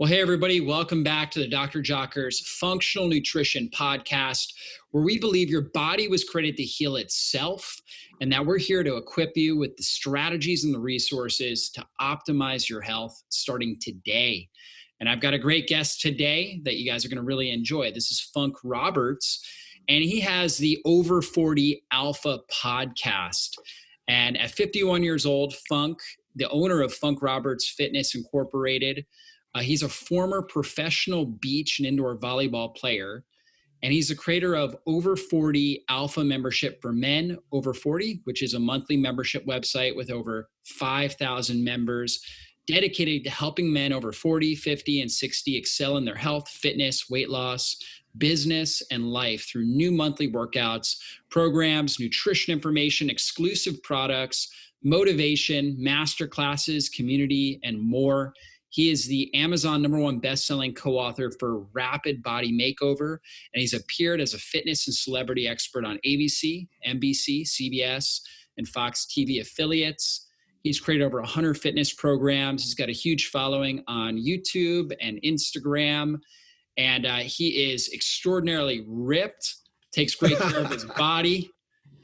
Well, hey, everybody, welcome back to the Dr. Jocker's Functional Nutrition Podcast, where we believe your body was created to heal itself and that we're here to equip you with the strategies and the resources to optimize your health starting today. And I've got a great guest today that you guys are going to really enjoy. This is Funk Roberts, and he has the Over 40 Alpha podcast. And at 51 years old, Funk, the owner of Funk Roberts Fitness Incorporated, he's a former professional beach and indoor volleyball player, and he's the creator of Over 40 Alpha Membership for Men Over 40, which is a monthly membership website with over 5,000 members dedicated to helping men over 40, 50, and 60 excel in their health, fitness, weight loss, business, and life through new monthly workouts, programs, nutrition information, exclusive products, motivation, master classes, community, and more. He is the Amazon #1 best-selling co-author for Rapid Body Makeover, and he's appeared as a fitness and celebrity expert on ABC, NBC, CBS, and Fox TV affiliates. He's created over 100 fitness programs. He's got a huge following on YouTube and Instagram, and he is extraordinarily ripped, takes great care of his body.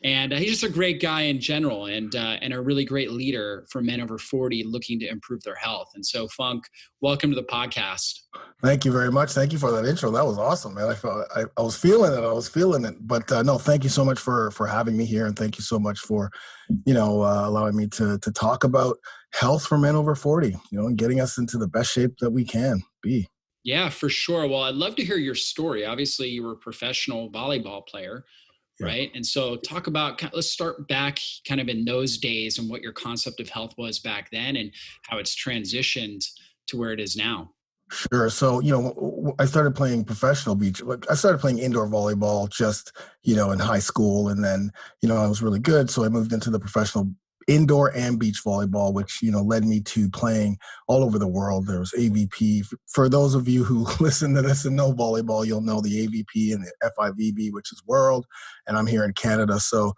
And he's just a great guy in general and a really great leader for men over 40 looking to improve their health. And so, Funk, welcome to the podcast. Thank you very much. Thank you for that intro. That was awesome, man. I was feeling it. But no, thank you so much for having me here. And thank you so much for, allowing me to talk about health for men over 40, and getting us into the best shape that we can be. Yeah, for sure. Well, I'd love to hear your story. Obviously, you were a professional volleyball player. Right. And so let's start back kind of in those days and what your concept of health was back then and how it's transitioned to where it is now. Sure. So, I started playing professional beach. I started playing indoor volleyball just, in high school. And then, I was really good. So I moved into the professional indoor and beach volleyball, which, led me to playing all over the world. There was AVP. For those of you who listen to this and know volleyball, you'll know the AVP and the FIVB, which is world. And I'm here in Canada. So,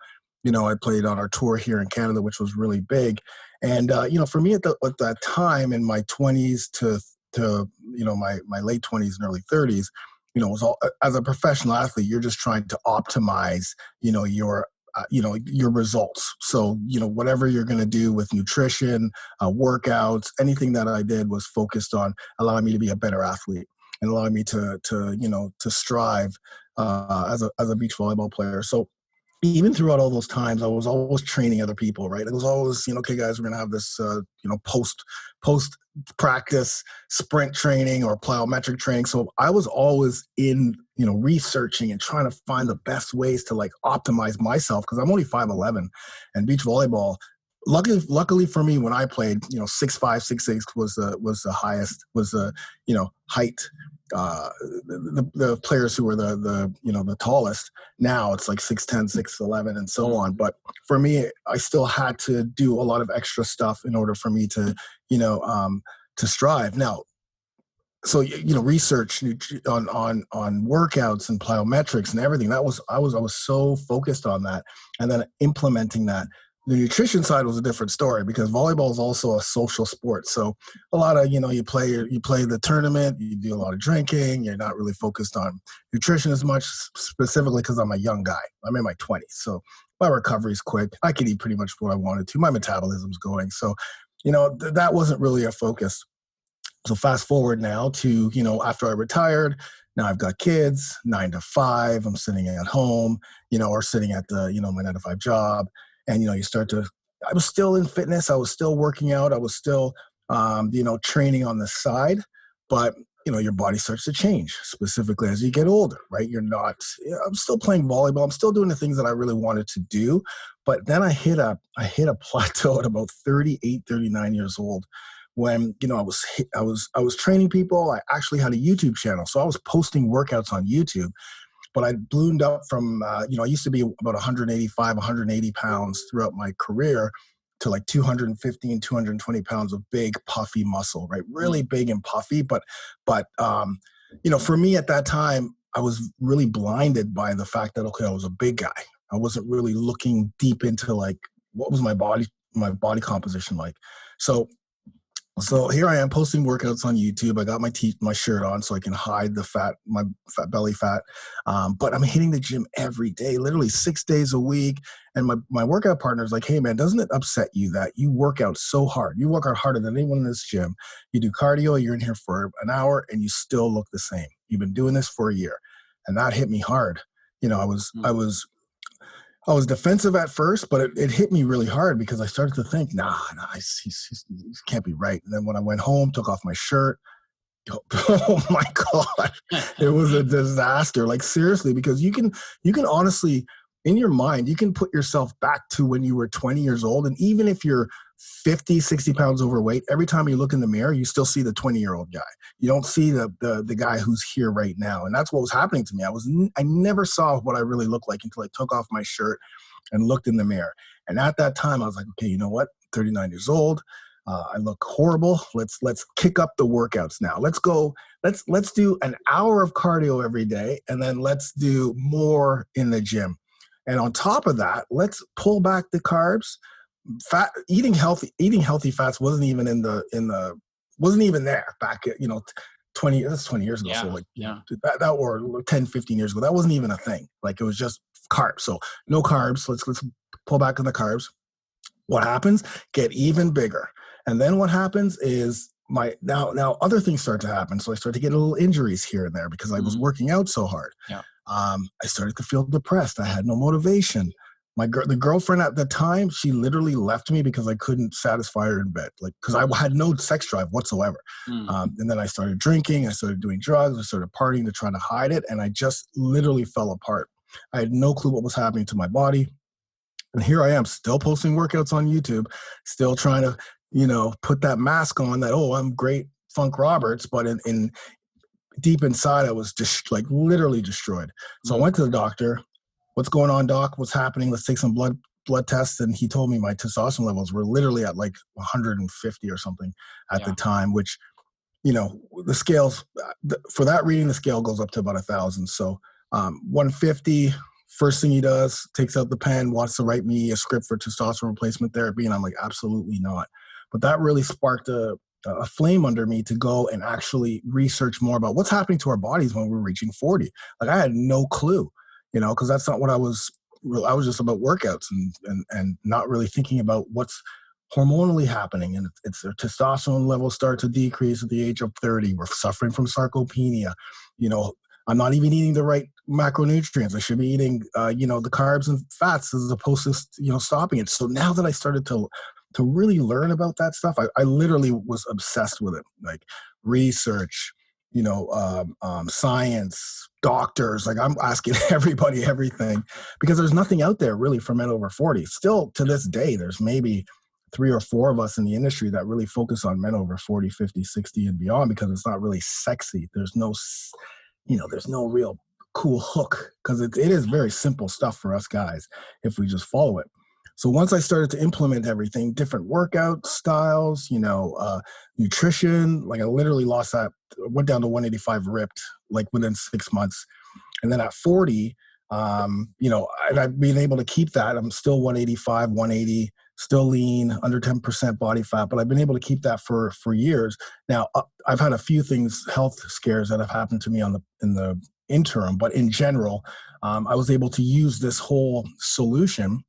I played on our tour here in Canada, which was really big. And, for me at that time in my 20s to my late 20s and early 30s, it was all, as a professional athlete, you're just trying to optimize, your results. So, whatever you're going to do with nutrition, workouts, anything that I did was focused on allowing me to be a better athlete and allowing me to strive as a beach volleyball player. So even throughout all those times, I was always training other people, right? It was always, okay, guys, we're going to have this, post practice sprint training or plyometric training. So I was always in, researching and trying to find the best ways to optimize myself because I'm only 5'11", and beach volleyball, luckily for me, when I played, 6'5", 6'6" was the highest, height. The players who were the tallest. Now it's like 6'10", 6'11", and so on. But for me, I still had to do a lot of extra stuff in order for me to strive. Now, so research on workouts and plyometrics and everything. I was so focused on that, and then implementing that. The nutrition side was a different story because volleyball is also a social sport. So a lot of, you play the tournament, you do a lot of drinking, you're not really focused on nutrition as much, specifically because I'm a young guy. I'm in my 20s. So my recovery is quick. I can eat pretty much what I wanted to. My metabolism's going. So, that wasn't really a focus. So fast forward now to, after I retired, now I've got kids, 9 to 5, I'm sitting at home, or sitting at the, my 9 to 5 job. And, I was still in fitness. I was still working out. I was still, training on the side. But, your body starts to change, specifically as you get older, right? I'm still playing volleyball. I'm still doing the things that I really wanted to do. But then I hit a plateau at about 38, 39 years old when, I was training people. I actually had a YouTube channel. So I was posting workouts on YouTube. But I ballooned up from, I used to be about 185, 180 pounds throughout my career to like 215, 220 pounds of big, puffy muscle, right? Really big and puffy. But for me at that time, I was really blinded by the fact that, okay, I was a big guy. I wasn't really looking deep into what was my body composition like. So So here I am posting workouts on YouTube. I got my shirt on so I can hide the fat, my fat belly fat. But I'm hitting the gym every day, literally 6 days a week. And my workout partner is like, "Hey man, doesn't it upset you that you work out so hard? You work out harder than anyone in this gym. You do cardio. You're in here for an hour, and you still look the same. You've been doing this for a year." And that hit me hard. You know, I was defensive at first, but it hit me really hard because I started to think, nah, he can't be right. And then when I went home, took off my shirt, oh my God, it was a disaster. Like seriously, because you can honestly, in your mind, you can put yourself back to when you were 20 years old. And even if you're 50, 60 pounds overweight, every time you look in the mirror, you still see the 20-year-old guy. You don't see the guy who's here right now. And that's what was happening to me. I never saw what I really looked like until I took off my shirt and looked in the mirror. And at that time, I was like, okay, you know what? 39 years old. I look horrible. Let's kick up the workouts now. Let's go. Let's do an hour of cardio every day, and then let's do more in the gym. And on top of that, let's pull back the carbs. Fat eating healthy fats wasn't even wasn't even there back at 20 that's 20 years ago. So Yeah. like Yeah. that or 10, 15 years ago, that wasn't even a thing. Like it was just carbs. So no carbs. Let's pull back on the carbs. What happens? Get even bigger. And then what happens is my now other things start to happen. So I start to get little injuries here and there because I was Mhm. working out so hard. Yeah. I started to feel depressed. I had no motivation. The girlfriend at the time, she literally left me because I couldn't satisfy her in bed, like because I had no sex drive whatsoever. Mm. And then I started drinking. I started doing drugs. I started partying to try to hide it, and I just literally fell apart. I had no clue what was happening to my body. And here I am still posting workouts on YouTube, still trying to, put that mask on that, oh, I'm great Funk Roberts, but in deep inside, I was just like literally destroyed. So I Mm. went to the doctor. What's going on, doc? What's happening? Let's take some blood tests. And he told me my testosterone levels were literally at like 150 or something at the Yeah. time, which the scales for that reading, the scale goes up to about 1,000. So 150. First thing he does, takes out the pen, wants to write me a script for testosterone replacement therapy, and I'm like, absolutely not. But that really sparked a flame under me to go and actually research more about what's happening to our bodies when we're reaching 40. Like I had no clue, because that's not what I was. I was just about workouts and not really thinking about what's hormonally happening, and it's their testosterone levels start to decrease at the age of 30. We're suffering from sarcopenia. you know I'm not even eating the right macronutrients. I should be eating the carbs and fats as opposed to stopping it. So now that I started to really learn about that stuff, I literally was obsessed with it, like research, science, doctors. Like I'm asking everybody everything because there's nothing out there really for men over 40. Still to this day, there's maybe three or four of us in the industry that really focus on men over 40, 50, 60 and beyond because it's not really sexy. There's no real cool hook because it is very simple stuff for us guys if we just follow it. So once I started to implement everything, different workout styles, nutrition, like I literally went down to 185 ripped like within 6 months. And then at 40, and I've been able to keep that. I'm still 185, 180, still lean, under 10% body fat, but I've been able to keep that for years. Now, I've had a few health scares that have happened to me in the interim, but in general, I was able to use this whole solution,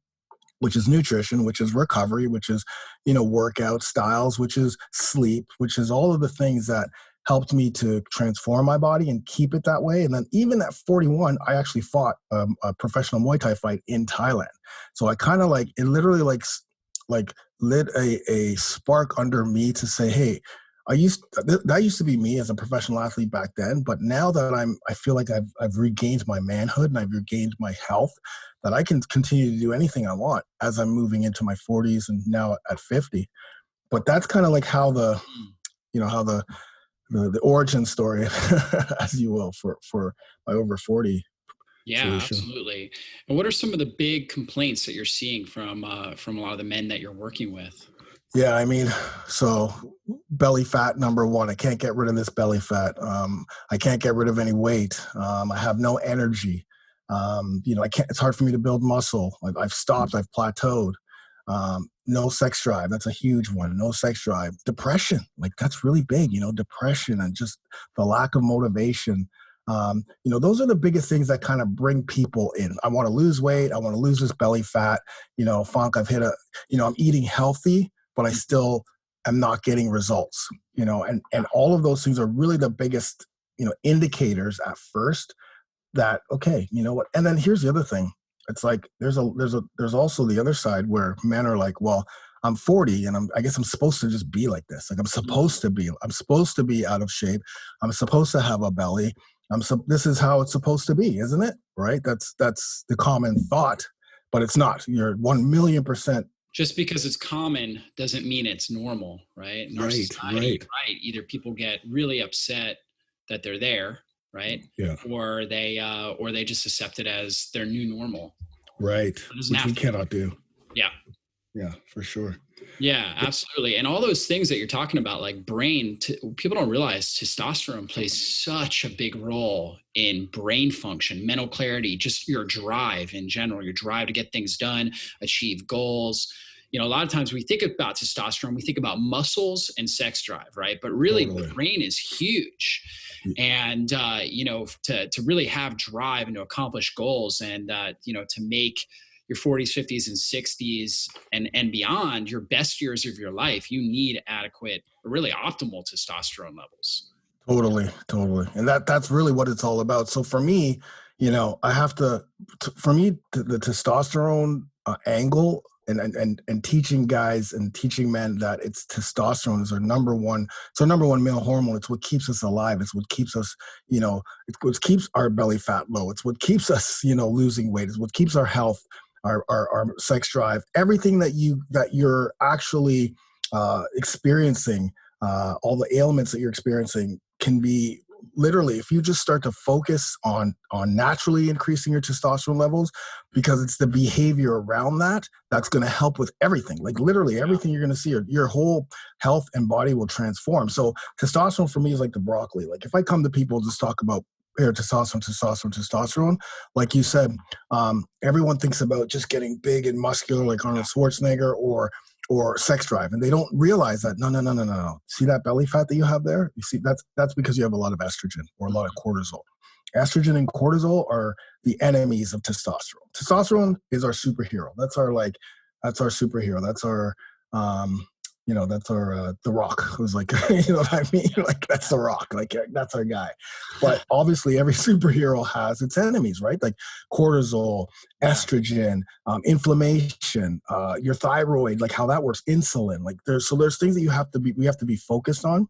which is nutrition, which is recovery, which is, workout styles, which is sleep, which is all of the things that helped me to transform my body and keep it that way. And then even at 41, I actually fought a professional Muay Thai fight in Thailand. So I kind of it literally like lit a spark under me to say, hey, that used to be me as a professional athlete back then, but now that I feel like I've regained my manhood and I've regained my health, that I can continue to do anything I want as I'm moving into my 40s and now at 50. But that's kind of like how the origin story, as you will, for my over 40 Yeah, solution. absolutely. And what are some of the big complaints that you're seeing from a lot of the men that you're working with? Yeah, I mean, so belly fat, number one. I can't get rid of this belly fat. I can't get rid of any weight. I have no energy. I can't. It's hard for me to build muscle. I've stopped. I've plateaued. No sex drive. That's a huge one. No sex drive. Depression. Like that's really big, depression and just the lack of motivation. Those are the biggest things that kind of bring people in. I want to lose weight. I want to lose this belly fat. Funk, I'm eating healthy, but I still am not getting results, and all of those things are really the biggest, indicators at first that, okay, you know what? And then here's the other thing. It's like there's also the other side where men are like, well, I'm 40 and I guess I'm supposed to just be like this. Like I'm supposed to be out of shape. I'm supposed to have a belly. This is how it's supposed to be, isn't it? Right? That's the common thought, but it's not. You're 1,000,000%. Just because it's common doesn't mean it's normal, right? In our Right, society, right. right? Either people get really upset that they're there, right? Yeah, Or they just accept it as their new normal. right. It doesn't Which have we to be. cannot do. Yeah. Yeah, for sure. Yeah, absolutely. And all those things that you're talking about, like people don't realize testosterone plays such a big role in brain function, mental clarity, just your drive in general, your drive to get things done, achieve goals. A lot of times we think about testosterone, we think about muscles and sex drive, right? But really, the Totally. brain is huge. And, to really have drive and to accomplish goals and, to make your 40s, 50s, and 60s and beyond your best years of your life, you need adequate, really optimal testosterone levels. Totally, totally. And that's really what it's all about. So for me, I have for me, the testosterone angle and teaching guys and teaching men that it's testosterone is it's our number one male hormone. It's what keeps us alive. It's what keeps us, it's what keeps our belly fat low. It's what keeps us, losing weight. It's what keeps our health, our sex drive, everything that you're actually experiencing, all the ailments that you're experiencing can be literally, if you just start to focus on naturally increasing your testosterone levels, because it's the behavior around that's going to help with everything. Like literally everything you're going to see, your whole health and body will transform. So testosterone for me is like the broccoli. Like if I come to people just talk about here, testosterone, like you said, everyone thinks about just getting big and muscular like Arnold Schwarzenegger or sex drive, and they don't realize that no. See that belly fat that you have there? You see that's because you have a lot of estrogen or a lot of cortisol. Estrogen and cortisol are the enemies of testosterone. Testosterone is our superhero. That's our superhero. That's our that's our the Rock. Who's like you know what I mean? Like that's the Rock. Like that's our guy. But obviously, every superhero has its enemies, right? Like cortisol, estrogen, inflammation, your thyroid, like how that works, insulin. Like there's things that we have to be focused on,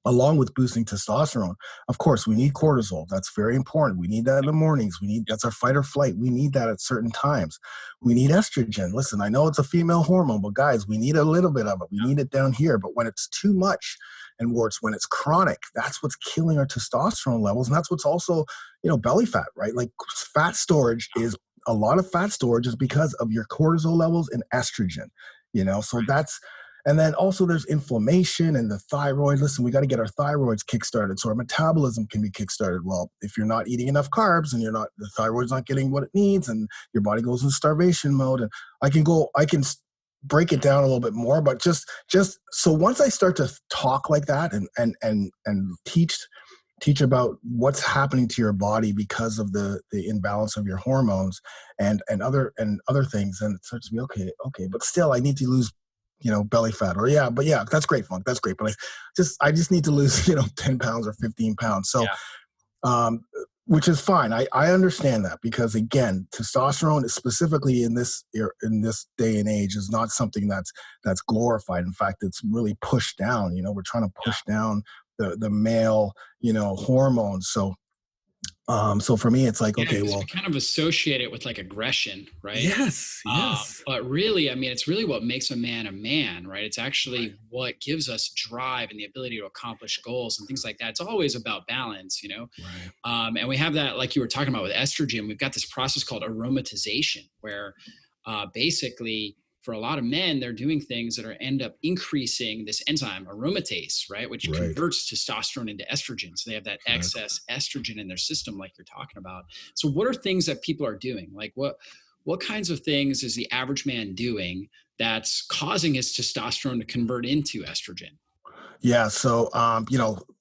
along with boosting testosterone. Of course, we need cortisol. That's very important. We need that in the mornings. That's our fight or flight. We need that at certain times. We need estrogen. Listen, I know it's a female hormone, but guys, we need a little bit of it. We need it down here. But when it's too much and when it's chronic, that's what's killing our testosterone levels. And that's what's also, belly fat, right? Like fat storage is a lot of fat storage is because of your cortisol levels and estrogen, so that's, and then also there's inflammation and the thyroid. Listen, we got to get our thyroids kickstarted so our metabolism can be kickstarted. Well, if you're not eating enough carbs and the thyroid's not getting what it needs and your body goes in starvation mode, and I can break it down a little bit more, but just so once I start to talk like that and teach about what's happening to your body because of the imbalance of your hormones and other things, and it starts to be okay, but still I need to lose belly fat, or that's great, Funk. That's great. But I just need to lose, 10 pounds or 15 pounds. So, which is fine. I understand that, because again, testosterone is specifically in this day and age is not something that's glorified. In fact, it's really pushed down. We're trying to push down the male, hormones. So for me, it's like, okay, Because well, we kind of associate it with like aggression, right? yes. But really, I mean, it's really what makes a man, right? It's actually what gives us drive and the ability to accomplish goals and things like that. It's always about balance, Right. And we have that, like you were talking about with estrogen, we've got this process called aromatization, where basically for a lot of men, they're doing things that end up increasing this enzyme aromatase, right, which Right. converts testosterone into estrogen. So they have that Right. excess estrogen in their system, like you're talking about. So what are things that people are doing? Like what kinds of things is the average man doing that's causing his testosterone to convert into estrogen? Yeah. So,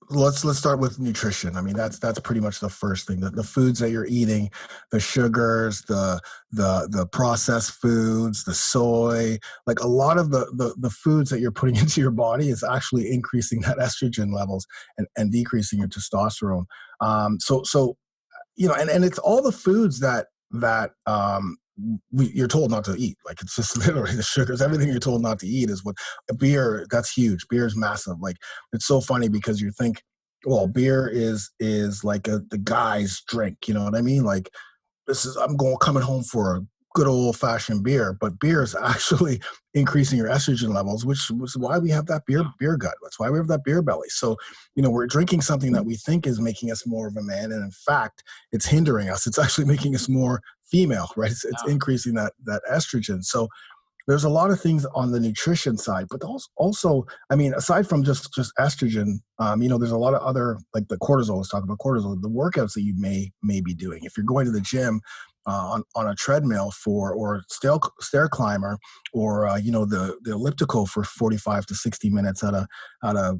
let's start with nutrition. I mean, that's pretty much the first thing. The foods that you're eating, the sugars, the processed foods, the soy, like a lot of the foods that you're putting into your body is actually increasing that estrogen levels and decreasing your testosterone. So and it's all the foods that you're told not to eat. Like it's just literally the sugars, everything you're told not to eat is what beer. That's huge. Beer is massive. Like it's so funny because you think, well, beer is like the guy's drink. You know what I mean? Like I'm going coming home for a good old fashioned beer, but beer is actually increasing your estrogen levels, which was why we have that beer gut. That's why we have that beer belly. So, we're drinking something that we think is making us more of a man, and in fact, it's hindering us. It's actually making us more female, right? It's increasing that estrogen. So there's a lot of things on the nutrition side, but also, I mean, aside from just estrogen, there's a lot of other, like the cortisol. Let's talk about cortisol. The workouts that you may be doing. If you're going to the gym on a treadmill or stair climber, or the elliptical for 45 to 60 minutes at a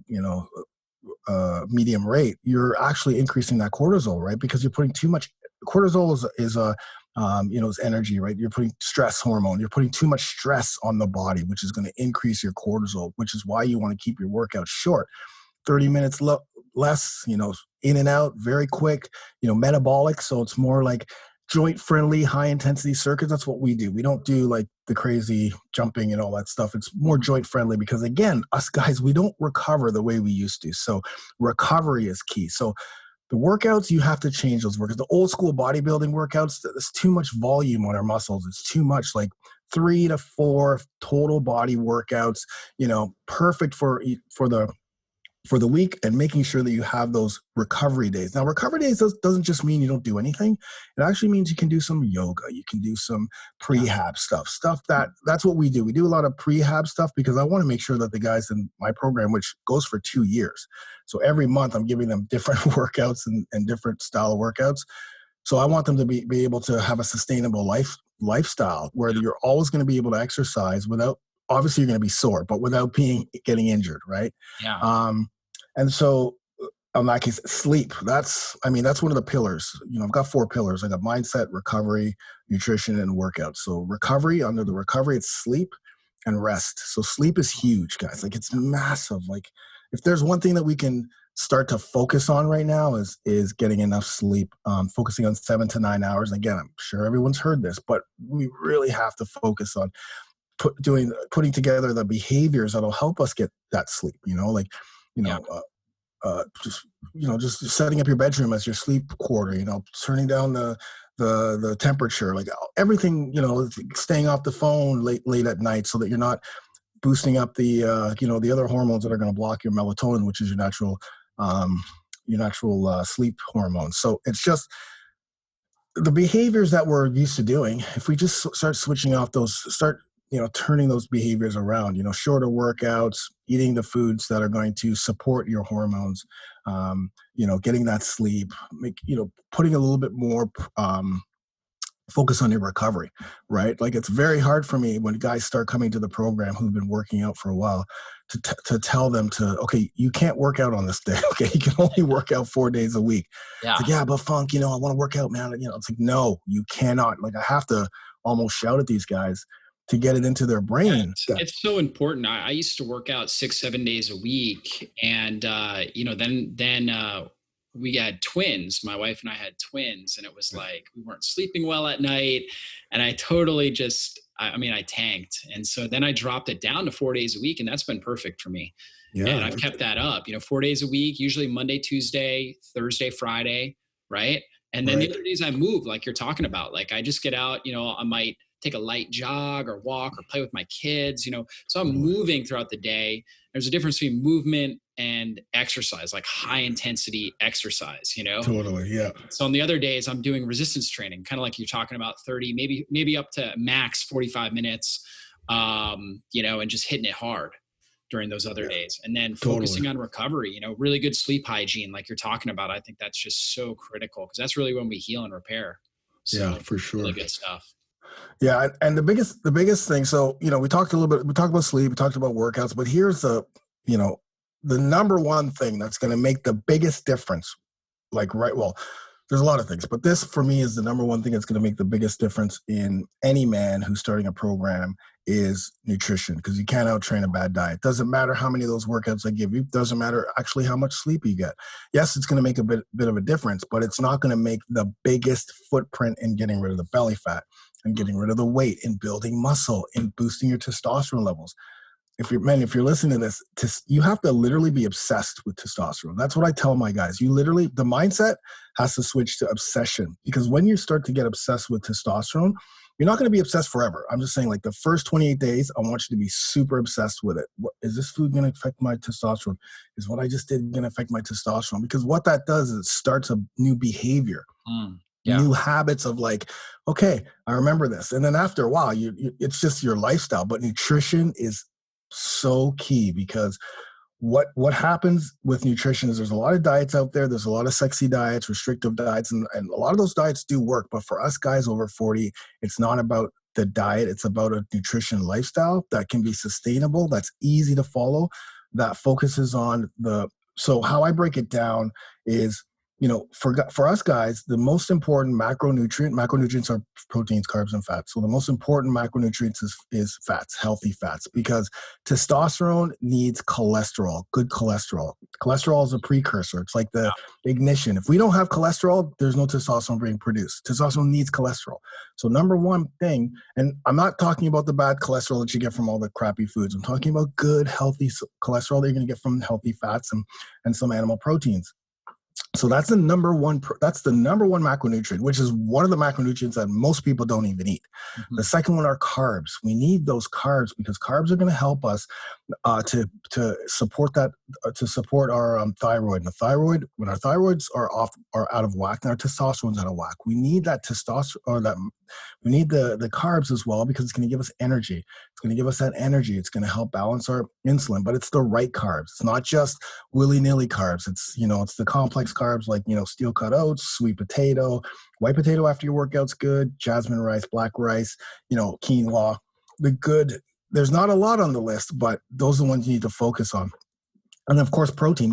medium rate, you're actually increasing that cortisol, right? Because you're putting too much. Cortisol is a is energy, right? You're putting stress hormone. You're putting too much stress on the body, which is going to increase your cortisol, which is why you want to keep your workout short. 30 minutes less, in and out, very quick, metabolic. So it's more like joint friendly, high intensity circuits. That's what we do. We don't do like the crazy jumping and all that stuff. It's more joint friendly because, again, us guys, we don't recover the way we used to. So recovery is key. So the workouts, you have to change those workouts. The old school bodybuilding workouts, there's too much volume on our muscles. It's too much, like 3 to 4 total body workouts, perfect for the week, and making sure that you have those recovery days. Now, recovery days doesn't just mean you don't do anything. It actually means you can do some yoga. You can do some prehab stuff that's what we do. We do a lot of prehab stuff because I want to make sure that the guys in my program, which goes for 2 years. So every month I'm giving them different workouts and different style of workouts. So I want them to be able to have a sustainable lifestyle where you're always going to be able to exercise without, obviously you're going to be sore, but without getting injured, right? Yeah. And so in that case, sleep. That's one of the pillars. I've got 4 pillars. I got mindset, recovery, nutrition, and workout. So recovery, under the recovery, it's sleep and rest. So sleep is huge, guys. Like it's massive. Like if there's one thing that we can start to focus on right now is getting enough sleep, focusing on 7 to 9 hours. Again, I'm sure everyone's heard this, but we really have to focus on putting together the behaviors that'll help us get that sleep. Like, you Yeah. know, just setting up your bedroom as your sleep quarter, turning down the temperature, like everything, staying off the phone late at night so that you're not boosting up the other hormones that are going to block your melatonin, which is your natural sleep hormone. So it's just the behaviors that we're used to doing. If we just start switching off turning those behaviors around, shorter workouts, eating the foods that are going to support your hormones, getting that sleep, putting a little bit more focus on your recovery, right? Like it's very hard for me when guys start coming to the program who've been working out for a while to tell them okay, you can't work out on this day. Okay, you can only work out 4 days a week. Yeah. It's like, yeah, but Funk, I want to work out, man. It's like, no, you cannot. Like I have to almost shout at these guys to get it into their Yeah, brain. it's so important. I used to work out 6, 7 days a week, and then we had twins. My wife and I had twins, and it was like we weren't sleeping well at night, and I totally I tanked, and so then I dropped it down to 4 days a week, and that's been perfect for me. And Yeah, I've kept that up. 4 days a week, usually Monday, Tuesday, Thursday, Friday, right? And then the right. other days I move, like you're talking about. Like I just get out. I might take a light jog or walk or play with my kids, so I'm Totally. moving throughout the day. There's a difference between movement and exercise, like high intensity exercise. Totally. Yeah. So on the other days I'm doing resistance training, kind of like you're talking about, 30, maybe up to max 45 minutes, and just hitting it hard during those other Yeah. days. And then Totally. focusing on recovery, really good sleep hygiene, like you're talking about. I think that's just so critical because that's really when we heal and repair. Yeah, So for really sure. good stuff. Yeah, and the biggest thing. So we talked a little bit. We talked about sleep. We talked about workouts. But here's you know the number one thing that's going to make the biggest difference. Like right, well, there's a lot of things, but this for me is the number one thing that's going to make the biggest difference in any man who's starting a program is nutrition, because you can't outtrain a bad diet. Doesn't matter how many of those workouts I give you. Doesn't matter actually how much sleep you get. Yes, it's going to make a bit of a difference, but it's not going to make the biggest footprint in getting rid of the belly fat and getting rid of the weight, in building muscle, in boosting your testosterone levels. If you're listening to this, you have to literally be obsessed with testosterone. That's what I tell my guys. The mindset has to switch to obsession, because when you start to get obsessed with testosterone, you're not going to be obsessed forever. I'm just saying, like, the first 28 days, I want you to be super obsessed with it. Is this food going to affect my testosterone? Is what I just did going to affect my testosterone? Because what that does is it starts a new behavior. Yeah. New habits of, like, okay, I remember this. And then after a while, it's just your lifestyle. But nutrition is so key, because what happens with nutrition is there's a lot of diets out there. There's a lot of sexy diets, restrictive diets, and a lot of those diets do work. But for us guys over 40, it's not about the diet. It's about a nutrition lifestyle that can be sustainable, that's easy to follow, that focuses on so how I break it down is, for us guys, the most important macronutrients are proteins, carbs, and fats. So the most important macronutrients is fats, healthy fats, because testosterone needs cholesterol, good cholesterol. Cholesterol is a precursor. It's like the ignition. If we don't have cholesterol, there's no testosterone being produced. Testosterone needs cholesterol. So number one thing, and I'm not talking about the bad cholesterol that you get from all the crappy foods. I'm talking about good, healthy cholesterol that you're going to get from healthy fats and some animal proteins. So that's the number one macronutrient, which is one of the macronutrients that most people don't even eat. The second one are carbs. We need those carbs because carbs are going to help us to support to support our thyroid. And the thyroid, when our thyroids are out of whack, and our testosterone's out of whack, we need that testosterone, or that we need the carbs as well, because it's going to give us energy. It's going to give us that energy. It's going to help balance our insulin, but it's the right carbs. It's not just willy-nilly carbs. It's the complex carbs, like, steel cut oats, sweet potato, white potato after your workout's good, jasmine rice, black rice, quinoa. There's not a lot on the list, but those are the ones you need to focus on. And of course, protein.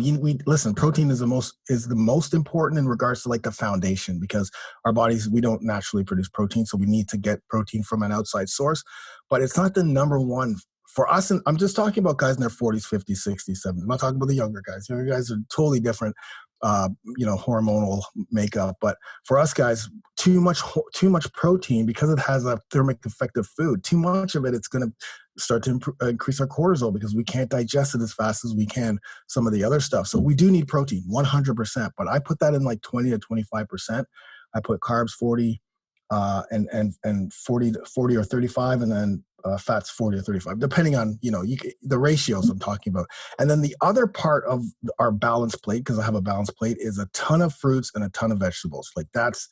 Protein is the most important in regards to, like, the foundation, because our bodies, we don't naturally produce protein, so we need to get protein from an outside source. But it's not the number one for us. And I'm just talking about guys in their 40s, 50s, 60s, 70s. I'm not talking about the younger guys. Younger guys are totally different, hormonal makeup. But for us guys, too much protein, because it has a thermic effect of food. Too much of it, it's going to start to increase our cortisol, because we can't digest it as fast as we can some of the other stuff. So we do need protein 100%, but I put that in like 20 to 25%. I put carbs 40 and 40 or 35, and then fats 40 or 35, depending on, the ratios I'm talking about. And then the other part of our balance plate, because I have a balance plate, is a ton of fruits and a ton of vegetables. Like, that's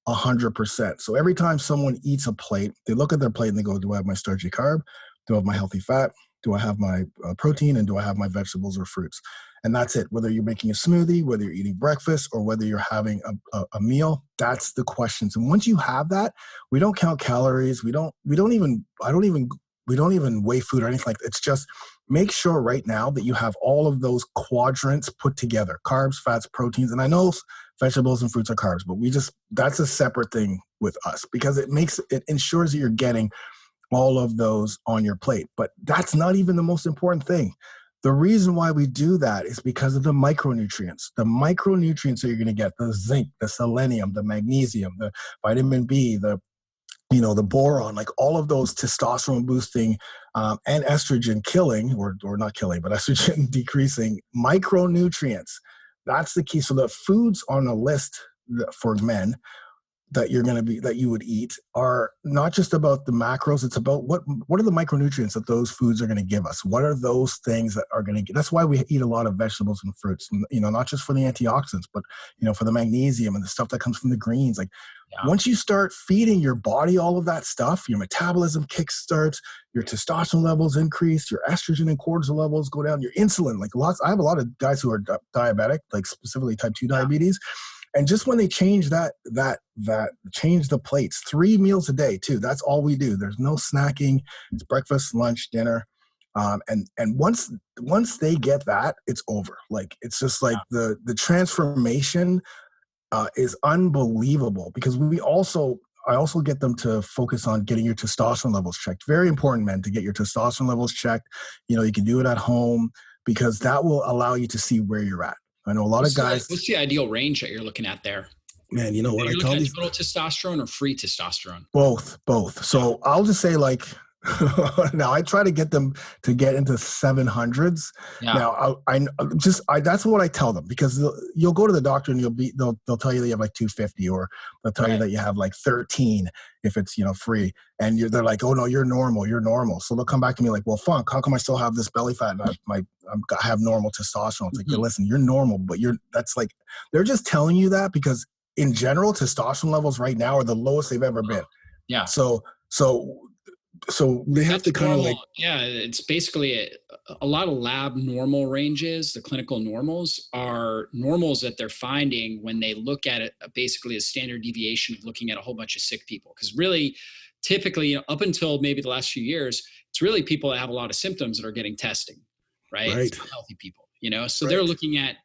100%. So every time someone eats a plate, they look at their plate and they go, do I have my starchy carb? Do I have my healthy fat? Do I have my protein? And do I have my vegetables or fruits? And that's it. Whether you're making a smoothie, whether you're eating breakfast, or whether you're having a meal, that's the questions. And once you have that, we don't count calories. We don't even weigh food or anything like that. It's just make sure right now that you have all of those quadrants put together: carbs, fats, proteins. And I know vegetables and fruits are carbs, but that's a separate thing with us, because it ensures that you're getting all of those on your plate. But that's not even the most important thing. The reason why we do that is because of the micronutrients. The micronutrients that you're going to get: the zinc, the selenium, the magnesium, the vitamin B, the boron, like all of those testosterone boosting and estrogen killing, or not killing, but estrogen decreasing micronutrients. That's the key. So the foods on the list for men that you would eat are not just about the macros. It's about what are the micronutrients that those foods are going to give us. What are those things that are going to get? That's why we eat a lot of vegetables and fruits, not just for the antioxidants, but for the magnesium and the stuff that comes from the greens. Like, once you start feeding your body all of that stuff, your metabolism kickstarts, your testosterone levels increase, your estrogen and cortisol levels go down, your insulin, I have a lot of guys who are diabetic, like specifically type 2 diabetes. And just when they change that change the plates, 3 meals a day too. That's all we do. There's no snacking. It's breakfast, lunch, dinner. And once they get that, it's over. Like it's just like the transformation is unbelievable because I also get them to focus on getting your testosterone levels checked. Very important, men, to get your testosterone levels checked. You can do it at home because that will allow you to see where you're at. I know a lot of guys. What's the ideal range that you're looking at there? Man, you know what You're I looking tell at these? total testosterone or free testosterone? Both. So I'll just say like, now I try to get them to get into 700s. Yeah. Now that's what I tell them because you'll go to the doctor and they'll tell you that you have like 250 or they'll tell you that you have like 13 if it's free, and they're like, oh no, you're normal. So they'll come back to me like, well, Funk, how come I still have this belly fat and I have normal testosterone? It's like, yeah, listen, you're normal, but that's like they're just telling you that because in general testosterone levels right now are the lowest they've ever been. Yeah. So they have to kind of like, it's basically a lot of lab normal ranges. The clinical normals are normals that they're finding when they look at it basically a standard deviation of looking at a whole bunch of sick people. Because really, typically, up until maybe the last few years, it's really people that have a lot of symptoms that are getting testing, right? It's not healthy people, so they're looking at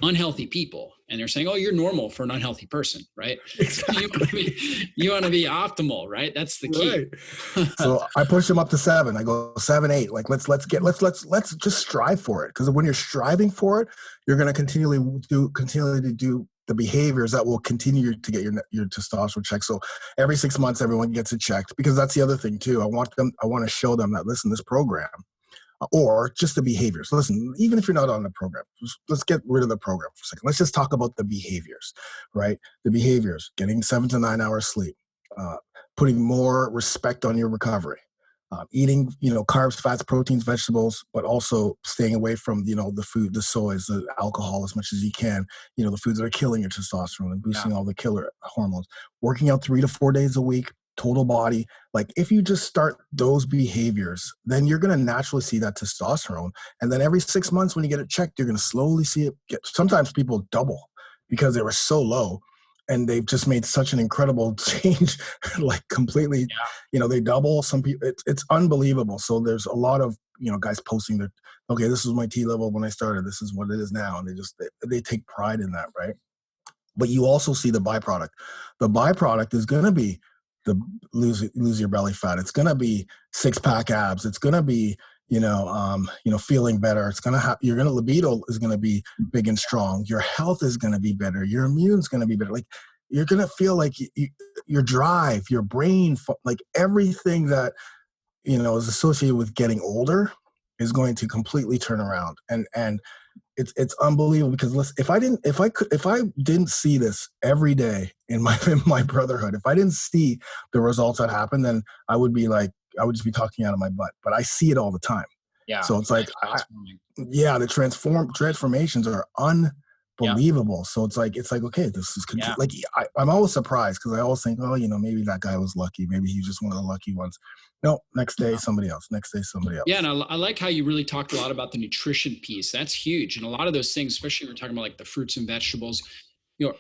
unhealthy people and they're saying, oh, you're normal for an unhealthy person, right? Exactly. You want to be optimal, right? That's the key. Right. So I push them up to 7. I go 7, 8. Like let's just strive for it. Because when you're striving for it, you're going to continually do the behaviors that will continue to get your testosterone checked. So every 6 months, everyone gets it checked because that's the other thing too. I want to show them that, listen, this program, or just the behaviors. Listen, even if you're not on the program, let's get rid of the program for a second. Let's just talk about the behaviors, right? The behaviors, getting 7 to 9 hours sleep, putting more respect on your recovery, eating, carbs, fats, proteins, vegetables, but also staying away from, the food, the soys, the alcohol as much as you can, the foods that are killing your testosterone and boosting all the killer hormones, working out 3 to 4 days a week, total body. Like if you just start those behaviors, then you're going to naturally see that testosterone. And then every 6 months when you get it checked, you're going to slowly see it sometimes people double because they were so low and they've just made such an incredible change, like completely, they double. Some people, it's unbelievable. So there's a lot of, guys posting that, okay, this is my T level when I started, this is what it is now. And they take pride in that. Right. But you also see the byproduct. The byproduct is going to be the lose your belly fat. It's going to be 6-pack abs. It's going to be, feeling better. It's going to have, libido is going to be big and strong. Your health is going to be better. Your immune's going to be better. Like you're going to feel like your drive, your brain, like everything that, is associated with getting older is going to completely turn around. And it's unbelievable because listen, if I didn't see this every day in my brotherhood, if I didn't see the results that happen, then I would just be talking out of my butt. But I see it all the time. Yeah. So it's like, the transformations are unbelievable. Yeah. So it's like, okay, this is like, I'm always surprised because I always think, oh, maybe that guy was lucky. Maybe he was just one of the lucky ones. No, next day, somebody else. Next day, somebody else. Yeah. And I like how you really talked a lot about the nutrition piece. That's huge. And a lot of those things, especially when we're talking about like the fruits and vegetables,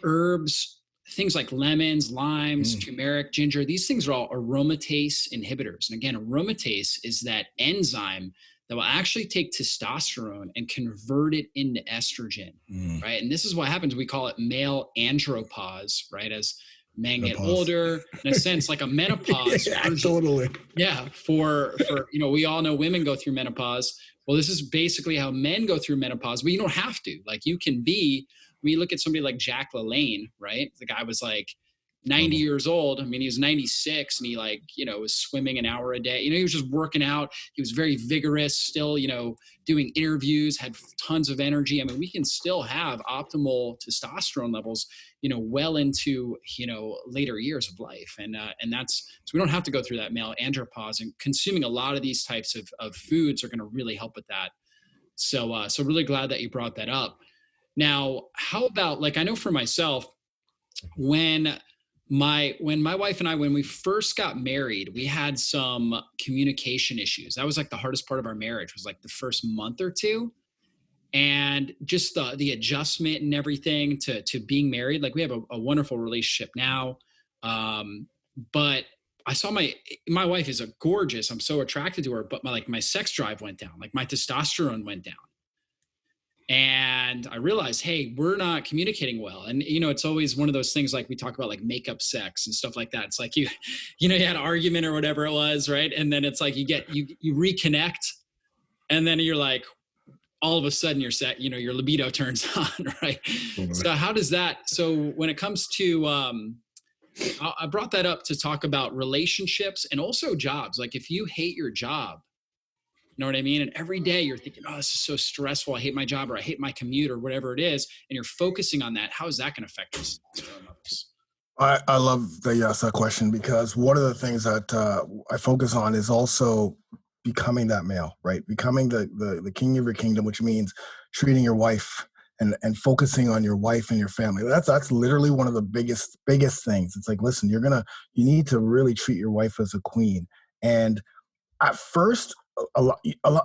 herbs, things like lemons, limes, turmeric, ginger, these things are all aromatase inhibitors. And again, aromatase is that enzyme that will actually take testosterone and convert it into estrogen, right? And this is what happens. We call it male andropause, right? As men get older, in a sense, like a menopause. Totally. Yeah. For we all know women go through menopause. Well, this is basically how men go through menopause, but you don't have to. Like you can be, when you look at somebody like Jack LaLanne, right? The guy was like 90 years old. I mean, he was 96 and he was swimming an hour a day. He was just working out. He was very vigorous, still, doing interviews, had tons of energy. I mean, we can still have optimal testosterone levels, well into, later years of life. And that's, so we don't have to go through that male andropause, and consuming a lot of these types of foods are going to really help with that. So really glad that you brought that up. Now, how about, like, I know for myself, when my wife and I, when we first got married, we had some communication issues. That was like the hardest part of our marriage, was like the first month or two. and just the adjustment and everything to being married. Like we have a wonderful relationship now, but I saw my wife is a gorgeous. I'm so attracted to her, but my sex drive went down. Like my testosterone went down, and I realized, hey, we're not communicating well. And it's always one of those things, like we talk about like makeup sex and stuff like that. It's like you had an argument or whatever it was, right? And then it's like you reconnect, and then you're like, all of a sudden your libido turns on, right? So how does that, so when it comes to, I brought that up to talk about relationships and also jobs. Like if you hate your job, you know what I mean? And every day you're thinking, oh, this is so stressful. I hate my job, or I hate my commute, or whatever it is. And you're focusing on that. How is that going to affect your testosterone levels? I love that you asked that question, because one of the things that I focus on is also becoming that male, right? Becoming the king of your kingdom, which means treating your wife and focusing on your wife and your family. That's literally one of the biggest things. It's like, listen, you need to really treat your wife as a queen. And at first, a lot.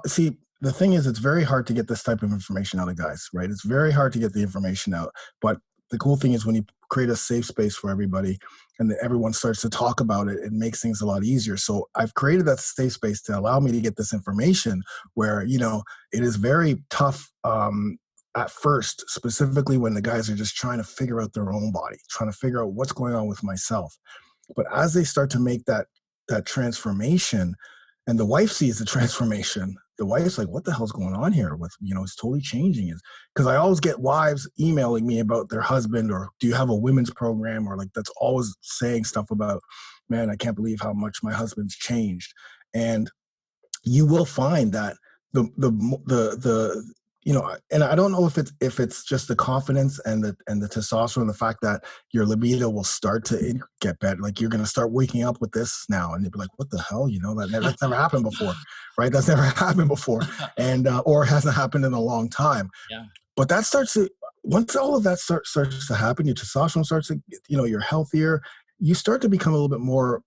See, the thing is, it's very hard to get this type of information out of guys, right? It's very hard to get the information out. But the cool thing is, when you create a safe space for everybody and everyone starts to talk about it, it makes things a lot easier. So I've created that safe space to allow me to get this information where, it is very tough at first, specifically when the guys are just trying to figure out their own body, trying to figure out what's going on with myself. But as they start to make that transformation, and the wife sees the transformation, the wife's like, what the hell's going on here with, it's totally changing. Is because I always get wives emailing me about their husband, or do you have a women's program, or like that's always saying stuff about, man, I can't believe how much my husband's changed. And you will find that the and I don't know if it's just the confidence and the testosterone, the fact that your libido will start to get better. Like you're going to start waking up with this now, and you'll be like, what the hell? That's never happened before, right? That's never happened before, and or hasn't happened in a long time. Yeah. But that once all of that starts to happen, your testosterone starts to, you're healthier. You start to become a little bit more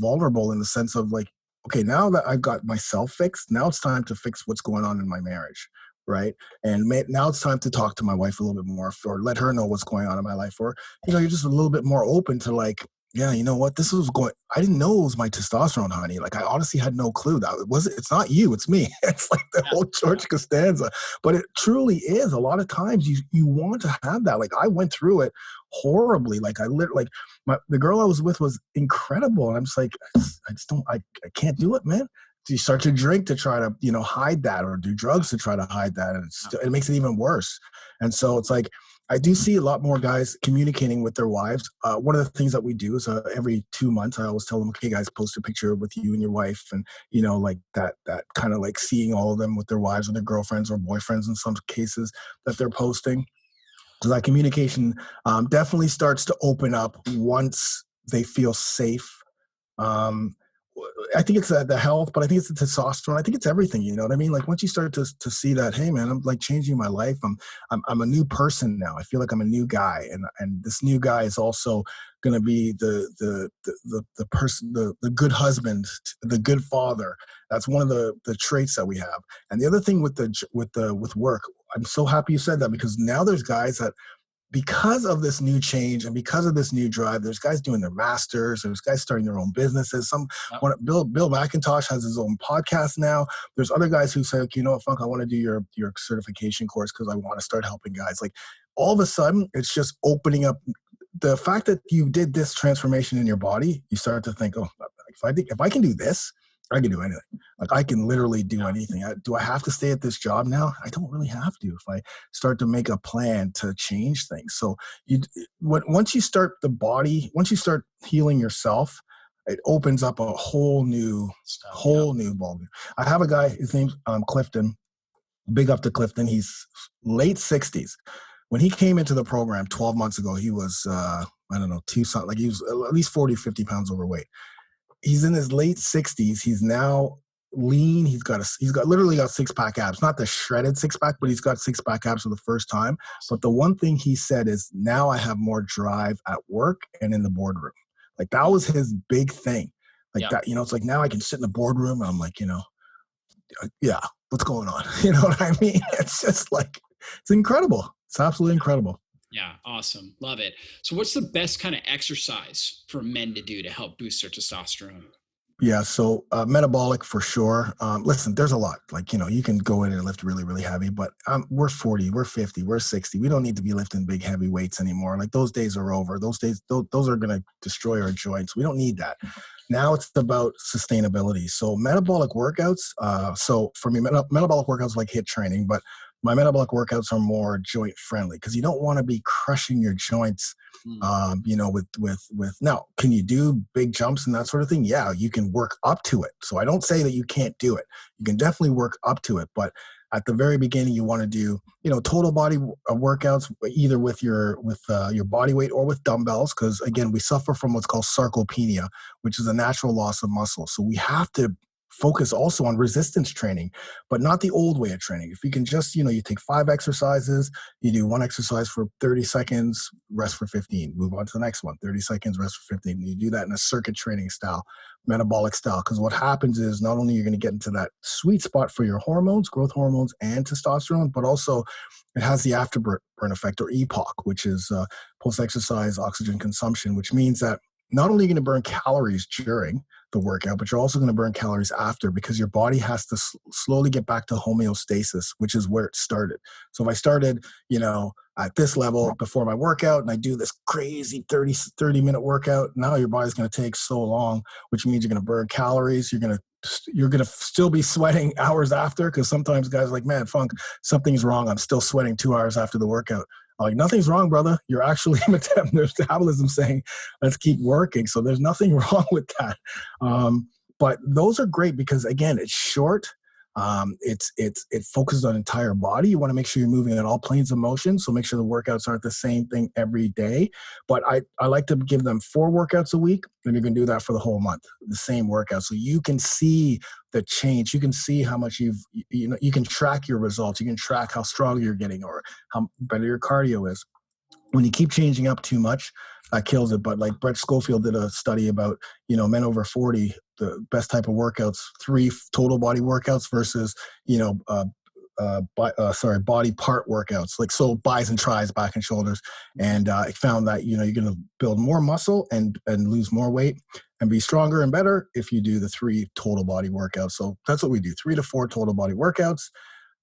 vulnerable, in the sense of like, okay, now that I've got myself fixed, now it's time to fix what's going on in my marriage, right? And now it's time to talk to my wife a little bit more, or let her know what's going on in my life, or you're just a little bit more open to like, yeah, you know what, I didn't know it was my testosterone, honey. Like I honestly had no clue that it's not you, it's me. It's like the whole George Costanza, but it truly is. A lot of times you want to have that. Like I went through it horribly. Like the girl I was with was incredible. And I'm just like, I can't do it, man. So you start to drink to try to, hide that, or do drugs to try to hide that. And it makes it even worse. And so it's like, I do see a lot more guys communicating with their wives. One of the things that we do is every 2 months, I always tell them, okay, guys, post a picture with you and your wife. And, like that kind of like seeing all of them with their wives or their girlfriends or boyfriends in some cases that they're posting. So that communication definitely starts to open up once they feel safe. Um, I think it's the health, but I think it's the testosterone. I think it's everything. You know what I mean? Like once you start to see that, hey man, I'm like changing my life. I'm a new person now. I feel like I'm a new guy, and this new guy is also going to be the person, the good husband, the good father. That's one of the traits that we have. And the other thing with work, I'm so happy you said that, because now there's guys that, because of this new change and because of this new drive, there's guys doing their masters, there's guys starting their own businesses. Bill McIntosh has his own podcast now. There's other guys who say, okay, you know what, Funk, I want to do your certification course because I want to start helping guys. Like all of a sudden, it's just opening up. The fact that you did this transformation in your body, you start to think, oh, if I can do this, I can do anything. Like I can literally do anything. Do I have to stay at this job now? I don't really have to if I start to make a plan to change things. So once you start once you start healing yourself, it opens up a whole new ballgame. I have a guy, his name's Clifton. Big up to Clifton. He's late 60s. When he came into the program 12 months ago, he was, I don't know, like he was at least 40, 50 pounds overweight. He's in his late 60s. He's now lean. He's literally got 6-pack abs, not the shredded 6-pack, but he's got 6-pack abs for the first time. But the one thing he said is, now I have more drive at work and in the boardroom. Like that was his big thing. Like that, it's like now I can sit in the boardroom and I'm like, yeah, what's going on? You know what I mean? It's just like, It's incredible. It's absolutely incredible. Yeah, awesome. Love it. So what's the best kind of exercise for men to do to help boost their testosterone? Yeah, so metabolic for sure. Listen, there's a lot. Like, you can go in and lift really, really heavy, but we're 40, we're 50, we're 60. We don't need to be lifting big, heavy weights anymore. Like those days are over. Those days, those are going to destroy our joints. We don't need that. Now it's about sustainability. So metabolic workouts. So for me, metabolic workouts like HIIT training, but my metabolic workouts are more joint friendly because you don't want to be crushing your joints Mm. with now, can you do big jumps and that sort of thing? Yeah, you can work up to it. So I don't say that you can't do it. You can definitely work up to it, but at the very beginning, you want to do, total body workouts, either with your body weight or with dumbbells, because again, we suffer from what's called sarcopenia, which is a natural loss of muscle. So we have to focus also on resistance training, but not the old way of training. If you can just, you take 5 exercises, you do one exercise for 30 seconds, rest for 15, move on to the next one, 30 seconds, rest for 15. You do that in a circuit training style, metabolic style. Because what happens is not only you're going to get into that sweet spot for your hormones, growth hormones, and testosterone, but also it has the afterburn effect, or EPOC, which is post-exercise oxygen consumption, which means that not only are you going to burn calories during the workout, but you're also going to burn calories after, because your body has to slowly get back to homeostasis, which is where it started. So if I started, at this level before my workout and I do this crazy 30-minute workout, now your body's going to take so long, which means you're going to burn calories. You're going to still be sweating hours after, because sometimes guys are like, man, Funk, something's wrong. I'm still sweating 2 hours after the workout. I'm like, nothing's wrong, brother. You're actually metabolism saying, let's keep working. So there's nothing wrong with that. But those are great because, again, it's short. It focuses on entire body. You want to make sure you're moving at all planes of motion. So make sure the workouts aren't the same thing every day. But I like to give them 4 workouts a week, and you can do that for the whole month, the same workout. So you can see the change. You can see how much you can track your results. You can track how strong you're getting or how better your cardio is. When you keep changing up too much, that kills it. But like Brett Schofield did a study about, men over 40, the best type of workouts, 3 total body workouts versus, body part workouts, like so bis and tris, back and shoulders. And it found that, you're going to build more muscle and lose more weight and be stronger and better if you do the 3 total body workouts. So that's what we do, 3 to 4 total body workouts.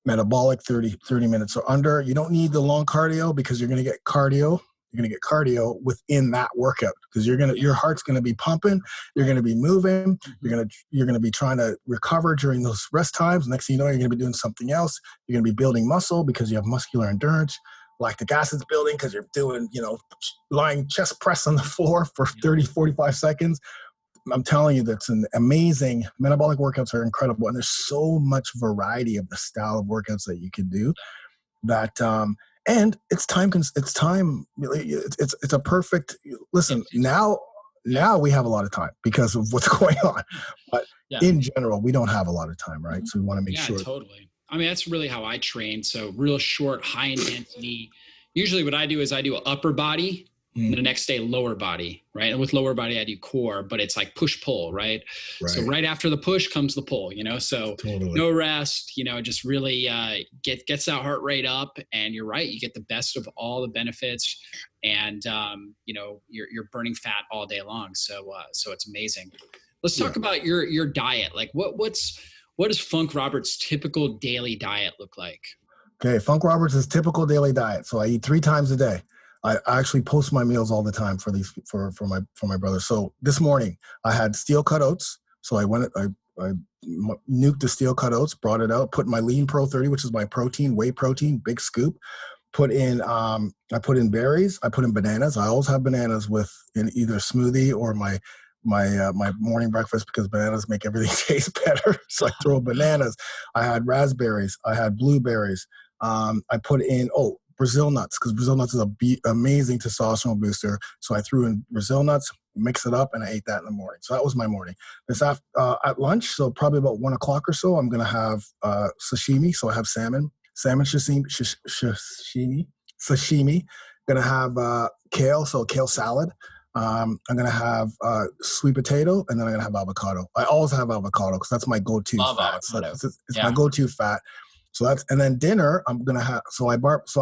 Metabolic 30 minutes or under. You don't need the long cardio because you're going to get cardio. You're going to get cardio within that workout because your heart's going to be pumping. You're going to be moving. You're going to be trying to recover during those rest times. Next thing you know, you're going to be doing something else. You're going to be building muscle because you have muscular endurance. Lactic acid's building because you're doing, lying chest press on the floor for 30, 45 seconds. I'm telling you, that's an amazing. Metabolic workouts are incredible, and there's so much variety of the style of workouts that you can do. That and it's time. It's a perfect. Listen, now we have a lot of time because of what's going on, but in general, we don't have a lot of time, right? So we want to make sure. Yeah, totally. I mean, that's really how I train. So real short, high intensity. Usually what I do is I do upper body, and the next day lower body, right? And with lower body I do core, but it's like push pull, right? So right after the push comes the pull, so no rest, just really gets that heart rate up. And you're right, you get the best of all the benefits, and you're burning fat all day long. So it's amazing. Let's talk about your diet. Like what does Funk Roberts' typical daily diet look like? Okay, Funk Roberts' typical daily diet. So I eat 3 times a day. I actually post my meals all the time for my brother. So this morning I had steel cut oats. So I nuked the steel cut oats, brought it out, put my Lean Pro 30, which is my protein, whey protein, big scoop. I put in berries. I put in bananas. I always have bananas in either smoothie or my morning breakfast because bananas make everything taste better. So I throw bananas. I had raspberries. I had blueberries. I put in Brazil nuts, because Brazil nuts is amazing testosterone booster. So I threw in Brazil nuts, mix it up, and I ate that in the morning. So that was my morning. At lunch, so probably about 1 o'clock or so, I'm going to have sashimi. So I have salmon sashimi. Going to have kale, so kale salad. I'm going to have sweet potato, and then I'm going to have avocado. I always have avocado because that's my go-to fat. So it's my go-to fat. So that's, and then dinner, I'm going to have, so I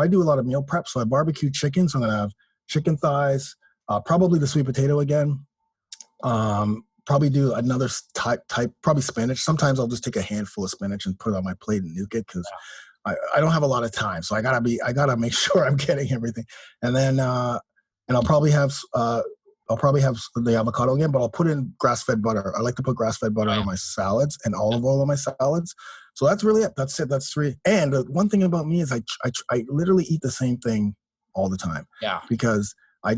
do a lot of meal prep. So I barbecue chicken. So I'm going to have chicken thighs, probably the sweet potato again. Probably do another type, probably spinach. Sometimes I'll just take a handful of spinach and put it on my plate and nuke it because I don't have a lot of time. So I gotta make sure I'm getting everything. And then, and I'll probably have the avocado again, but I'll put in grass-fed butter. I like to put grass-fed butter on my salads and olive oil on my salads. So that's really it. That's it. That's three. And one thing about me is I literally eat the same thing all the time. Yeah. Because I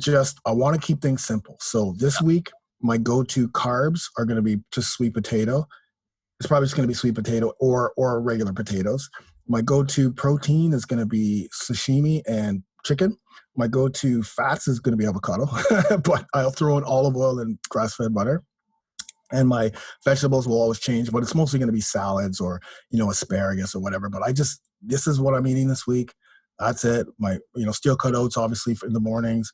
want to keep things simple. So this week, my go-to carbs are going to be just sweet potato. It's probably just going to be sweet potato or regular potatoes. My go-to protein is going to be sashimi and chicken. My go-to fats is going to be avocado, but I'll throw in olive oil and grass-fed butter. And my vegetables will always change, but it's mostly going to be salads or, asparagus or whatever. But this is what I'm eating this week. That's it. My, steel cut oats, obviously, in the mornings.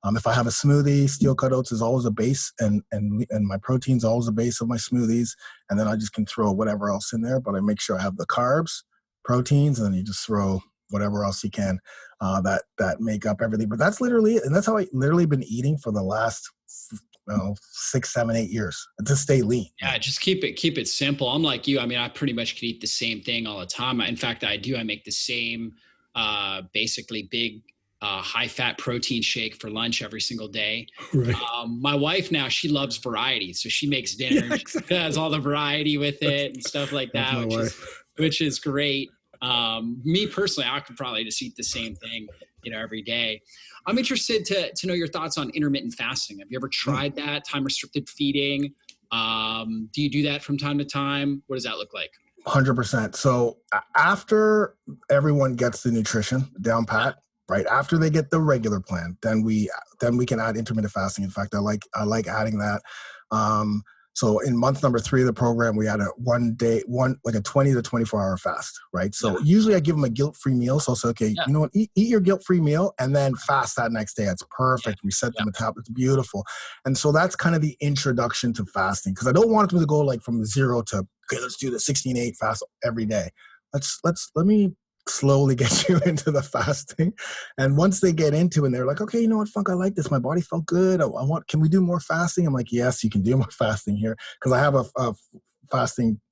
If I have a smoothie, steel cut oats is always a base, and my protein's always a base of my smoothies. And then I just can throw whatever else in there, but I make sure I have the carbs, proteins, and then you just throw whatever else you can that make up everything. But that's literally it. And that's how I literally been eating for the last 6, 7, 8 years to stay lean. Yeah, just keep it simple. I'm like you. I mean, I pretty much could eat the same thing all the time. In fact, I do. I make the same basically big high fat protein shake for lunch every single day. Right. My wife now, she loves variety. So she makes dinner, Yeah, exactly. has all the variety with it and stuff like that, which is great. Me personally, I could probably just eat the same thing, every day. I'm interested to know your thoughts on intermittent fasting. Have you ever tried that, time restricted feeding? Do you do that from time to time? What does that look like? 100%. So after everyone gets the nutrition down pat, right after they get the regular plan, then we can add intermittent fasting. In fact, I like adding that. So in month number 3 of the program, we had a 20 to 24 hour fast, right? So usually I give them a guilt-free meal. So I'll say, okay, you know what, eat your guilt-free meal and then fast that next day. It's perfect. We set them a tab. It's beautiful. And so that's kind of the introduction to fasting, because I don't want them to go like from 0 to, okay, let's do the 16-8 fast every day. Let me slowly get you into the fasting. And once they get into it and they're like, okay, you know what, Funk, I like this. My body felt good. Can we do more fasting? I'm like, yes, you can do more fasting here. Because I have a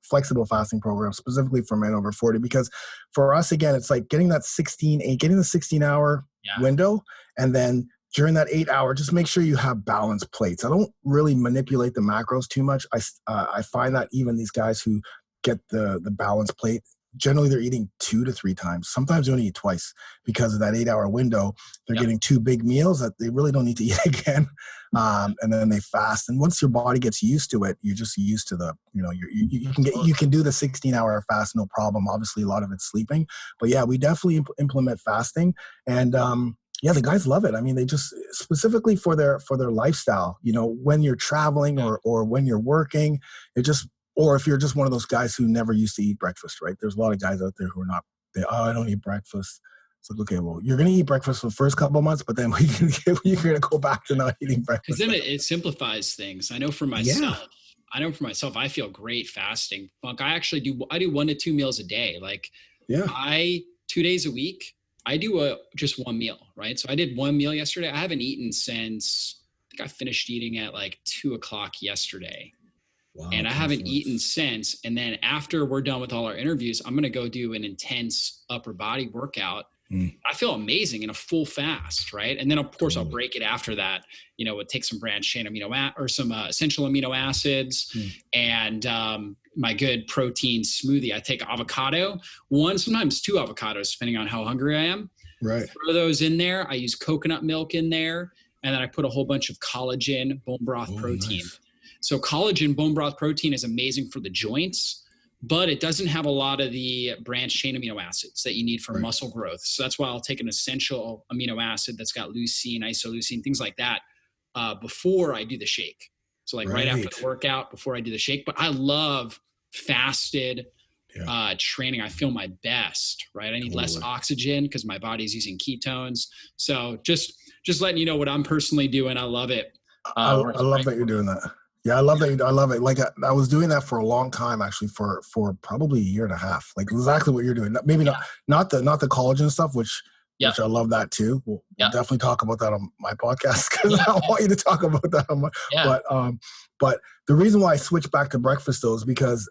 flexible fasting program specifically for men over 40. Because for us, again, it's like getting that 16-hour window. And then during that 8 hour, just make sure you have balanced plates. I don't really manipulate the macros too much. I find that even these guys who get the balanced plate, generally they're eating 2 to 3 times. Sometimes they only eat twice because of that 8 hour window. They're getting 2 big meals that they really don't need to eat again. And then they fast. And once your body gets used to it, you're just used to the, you can do the 16-hour fast, no problem. Obviously a lot of it's sleeping, but yeah, we definitely implement fasting. And, the guys love it. I mean, they just specifically for their lifestyle, when you're traveling or when you're working, or if you're just one of those guys who never used to eat breakfast, right? There's a lot of guys out there who are not, I don't eat breakfast. It's like, okay, well, you're going to eat breakfast for the first couple of months, but then you're going to go back to not eating breakfast. Because then it simplifies things. I know for myself, I feel great fasting. Funk, I do 1 to 2 meals a day. Like 2 days a week, I do just one meal, right? So I did one meal yesterday. I haven't eaten since, I think I finished eating at like 2:00 yesterday. Wow, and I haven't eaten since. And then after we're done with all our interviews, I'm going to go do an intense upper body workout. I feel amazing in a full fast, right? And then of course I'll break it after that. We'll take some branched chain some essential amino acids and my good protein smoothie. I take avocado, 1, sometimes 2 avocados, depending on how hungry I am. Right. Throw those in there. I use coconut milk in there. And then I put a whole bunch of collagen, bone broth protein. Nice. So collagen, bone broth protein is amazing for the joints, but it doesn't have a lot of the branched chain amino acids that you need for muscle growth. So that's why I'll take an essential amino acid that's got leucine, isoleucine, things like that before I do the shake. So like right after the workout, before I do the shake. But I love fasted training. I feel my best, right? I need less oxygen because my body's using ketones. So just letting you know what I'm personally doing. I love it. I love that you're doing that. Yeah, I love that. I love it. Like I was doing that for a long time, actually, for probably a year and a half. Like exactly what you're doing. Maybe Yeah. not the collagen stuff, which Yep. I love that too. We'll Yep. definitely talk about that on my podcast because Yeah. I want you to talk about that on my. Yeah. But but the reason why I switched back to breakfast though is because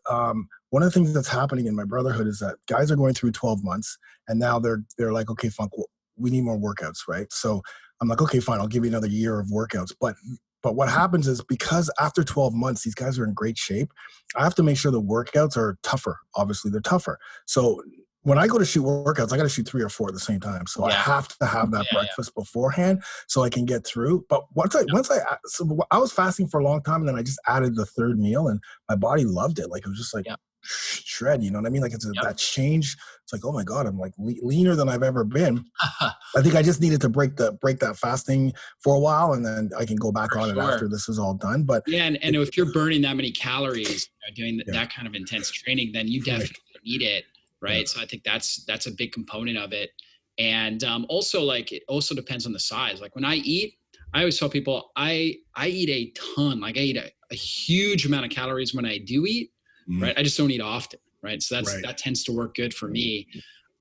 one of the things that's happening in my brotherhood is that guys are going through 12 months and now they're like, okay, Funk, we need more workouts, right? So I'm like, okay, fine, I'll give you another year of workouts, but what happens is because after 12 months, these guys are in great shape. I have to make sure the workouts are tougher. Obviously, they're tougher. So when I go to shoot workouts, I got to shoot 3 or 4 at the same time. So I Yeah. have to have that Yeah. breakfast beforehand so I can get through. But so I was fasting for a long time, and then I just added the third meal, and my body loved it. Like it was just like Yeah. shred. You know what I mean? Like Yep. that change. It's like, oh my god, I'm like leaner than I've ever been. Yep. I think I just needed to break that fasting for a while, and then I can go back For on it sure. after this is all done. But Yeah, and if you're burning that many calories, doing yeah, that kind of intense training, then you right, definitely need it, yeah, right? So I think that's a big component of it. And also, like, it also depends on the size. Like when I eat, I always tell people I eat a ton. Like I eat a huge amount of calories when I do eat, mm, right? I just don't eat often, right? So right, that tends to work good for me.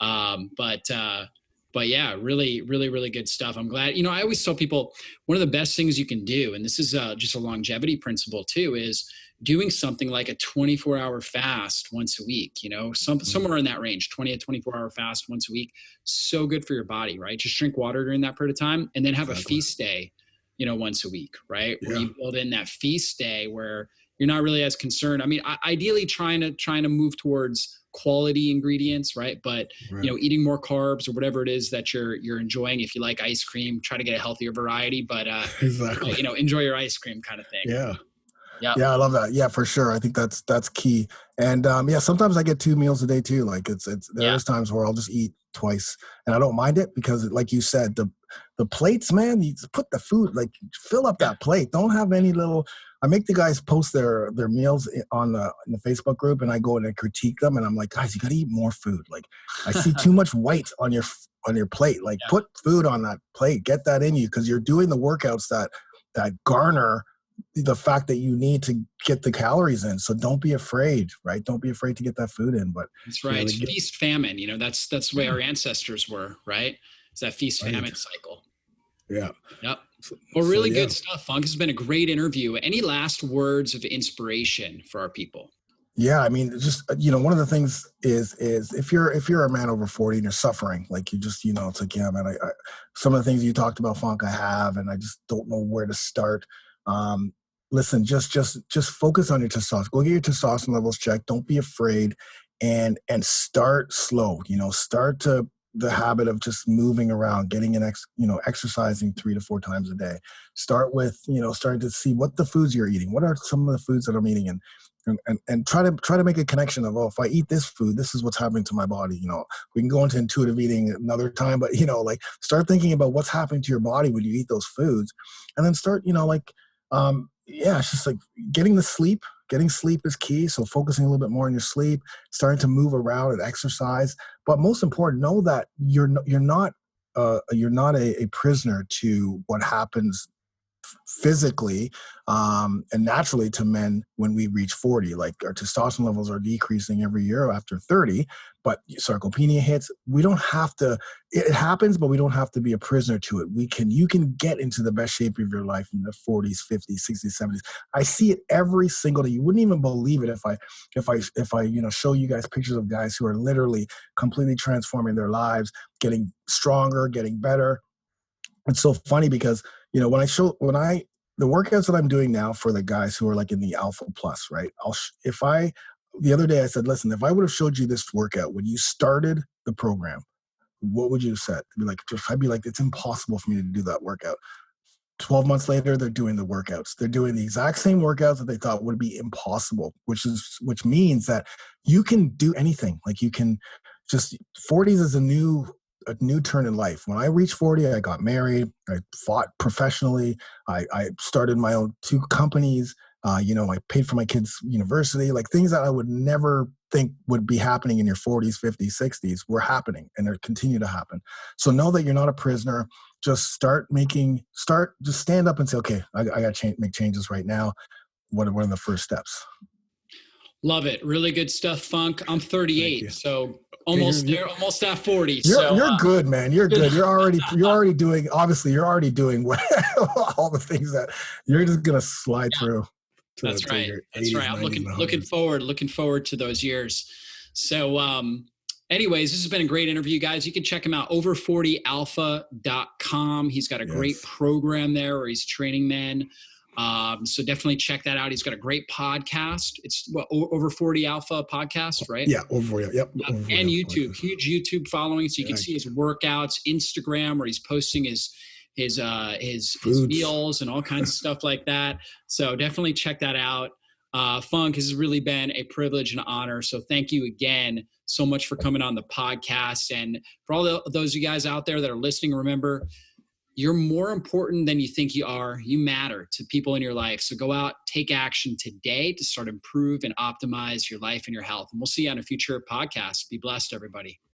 Um, but uh, but yeah, really, really, really good stuff. I'm glad. I always tell people one of the best things you can do, and this is just a longevity principle too, is doing something like a 24-hour fast once a week. mm, Somewhere in that range, 20 to 24-hour fast once a week. So good for your body, right? Just drink water during that period of time, and then have a exactly, feast day, once a week, right? Where yeah, you build in that feast day where you're not really as concerned. I mean, ideally trying to move towards quality ingredients, right? But right, eating more carbs or whatever it is that you're enjoying. If you like ice cream, try to get a healthier variety, but exactly, enjoy your ice cream kind of thing. yeah. Yep. Yeah, I love that. Yeah, for sure. I think that's key. And yeah, sometimes I get 2 meals a day too. Like it's there Yeah. is times where I'll just eat twice, and I don't mind it because, like you said, the plates, man. You just put the food, like fill up Yeah. that plate. Don't have any little. I make the guys post their meals on the Facebook group, and I go and I critique them, and I'm like, guys, you got to eat more food. Like I see too much white on your plate. Like Yeah. put food on that plate. Get that in you because you're doing the workouts that garner the fact that you need to get the calories in. So don't be afraid, right? Don't be afraid to get that food in. But That's you right. know, It's feast famine. That's the way yeah, our ancestors were, right? It's that feast right, famine cycle. yeah. Yep. So, Well, so really yeah, good stuff, Funk. This has been a great interview. Any last words of inspiration for our people? yeah. I mean, just one of the things is if you're a man over 40 and you're suffering, like you just it's like yeah, man. Some of the things you talked about, Funk, I have, and I just don't know where to start. Um, Listen, just focus on your testosterone. Go get your testosterone levels checked. Don't be afraid, and start slow. Start to the habit of just moving around, getting exercising 3 to 4 times a day. Start with starting to see what the foods you're eating. What are some of the foods that I'm eating, and try to make a connection of, oh, if I eat this food, this is what's happening to my body. We can go into intuitive eating another time, but like start thinking about what's happening to your body when you eat those foods, and then start yeah, it's just like getting the sleep. Getting sleep is key. So focusing a little bit more on your sleep, starting to move around and exercise. But most important, know that you're not a prisoner to what happens physically and naturally to men when we reach 40. Like our testosterone levels are decreasing every year after 30, but sarcopenia hits. We don't have to, it happens, but we don't have to be a prisoner to it. You can get into the best shape of your life in the 40s, 50s, 60s, 70s. I see it every single day. You wouldn't even believe it if I show you guys pictures of guys who are literally completely transforming their lives, getting stronger, getting better. It's so funny because the workouts that I'm doing now for the guys who are like in the alpha plus, right? If I the other day I said, listen, if I would have showed you this workout when you started the program, what would you have said? I'd be like, it's impossible for me to do that workout. 12 months later, they're doing the workouts. They're doing the exact same workouts that they thought would be impossible, which means that you can do anything. Like you can just 40s is a new turn in life. When I reached 40, I got married, I fought professionally, I started my own 2 companies. I paid for my kids' university, like things that I would never think would be happening in your 40s, 50s, 60s were happening and they continue to happen. So know that you're not a prisoner. Just just stand up and say, okay, I got to make changes right now. one of the first steps. Love it. Really good stuff, Funk. I'm 38, so Okay, almost there, almost at 40. You're good, man. You're good. You're already doing. Obviously, you're already doing all the things that you're just gonna slide through to That's right. your That's 80s, right. I'm 90s, and looking 100s. forward to those years. So, anyways, this has been a great interview, guys. You can check him out, over40alpha.com. He's got a great program there where he's training men. So definitely check that out. He's got a great podcast. It's Over 40 Alpha podcast, right? Yeah, over 40. Yep. Over 40 and Alpha YouTube, podcast. huge YouTube following. So you can see his workouts, Instagram, where he's posting his meals and all kinds of stuff like that. So definitely check that out. Funk, has really been a privilege and honor. So thank you again so much for coming on the podcast. And for all those of you guys out there that are listening, remember, you're more important than you think you are. You matter to people in your life. So go out, take action today to start improve and optimize your life and your health. And we'll see you on a future podcast. Be blessed, everybody.